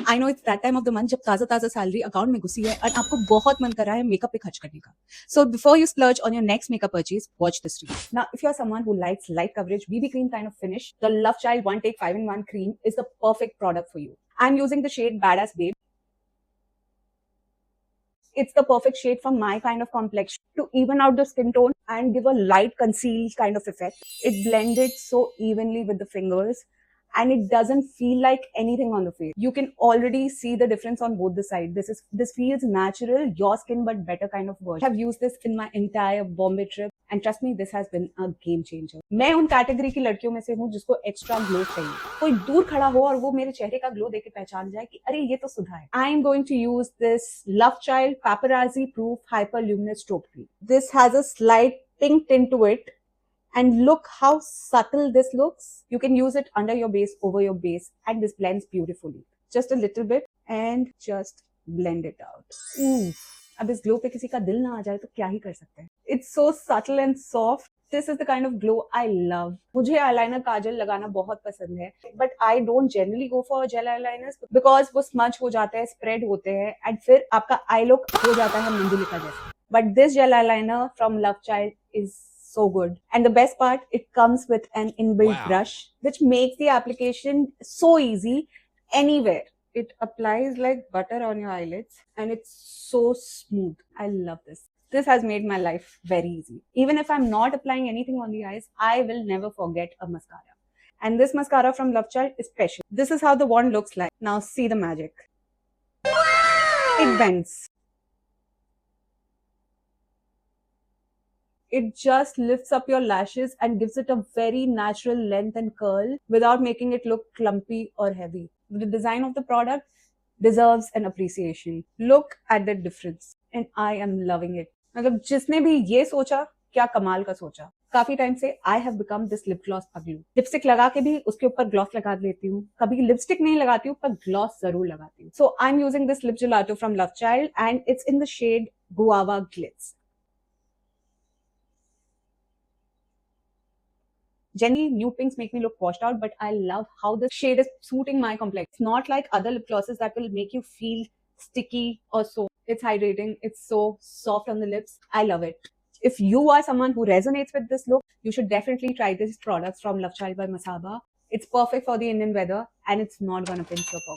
I know it's that time of the month जब ताज़ा-ताज़ा salary account में घुसी है और आपको बहुत मन कर रहा है मेकअप पे खर्च करने का. So before you splurge on your next makeup purchase, watch this review. Now, if you're someone who likes light coverage, BB cream kind of finish, the Love Child One Take 5-in-1 cream is the perfect product for you. I'm using the shade Badass Babe. It's the perfect shade for my kind of complexion to even out the skin tone and give a light concealed kind of effect. It blended so evenly with the fingers and it doesn't feel like anything on the face. You can already see the difference on both the sides. This feels natural, your skin but better kind of version. I have used this in my entire Bombay trip and trust me, this has been a game changer. मैं उन category की लड़कियों में से हूँ जिसको extra glow चाहिए. कोई दूर खड़ा हो और वो मेरे चेहरे का ग्लो देख के पहचान जाए कि अरे ये तो सुधा है. I am going to use this Love Child Paparazzi Proof Hyper Luminous Strobe Cream. This has a slight pink tint to it. And look how subtle this looks. You can use it under your base, over your base, and this blends beautifully. Just a little bit and just blend it out. अब इस glow पे किसी का दिल ना आ जाए तो क्या ही कर सकते हैं. It's so subtle and soft. This is the kind of glow I love. मुझे eyeliner काजल लगाना बहुत पसंद है, but I don't generally go for gel eyeliners because वो smudge हो जाते हैं, spread होते हैं, and फिर आपका eye look हो जाता है मंजुलिका जैसा. But this gel eyeliner from Love Child is so good. And the best part, it comes with an inbuilt brush, which makes the application so easy anywhere. It applies like butter on your eyelids and it's so smooth. I love this. This has made my life very easy. Even if I'm not applying anything on the eyes, I will never forget a mascara. And this mascara from Love Child is special. This is how the wand looks like. Now see the magic. It bends. It just lifts up your lashes and gives it a very natural length and curl without making it look clumpy or heavy. The design of the product deserves an appreciation. Look at the difference and I am loving it. मतलब जिसने भी ये सोचा क्या कमाल का सोचा. काफी टाइम से I have become this lip gloss पगलू. लिपस्टिक लगा के भी उसके ऊपर ग्लॉस लगा लेती हूँ. कभी लिपस्टिक नहीं लगाती हूँ पर ग्लॉस जरूर लगाती हूँ. So I'm using this lip gelato from Love Child and it's in the shade Guava Glitz. Generally, nude pinks make me look washed out, but I love how the shade is suiting my complexion. It's not like other lip glosses that will make you feel sticky or so. It's hydrating. It's so soft on the lips. I love it. If you are someone who resonates with this look, you should definitely try these products from Love Child by Masaba. It's perfect for the Indian weather and it's not gonna pinch your pocket.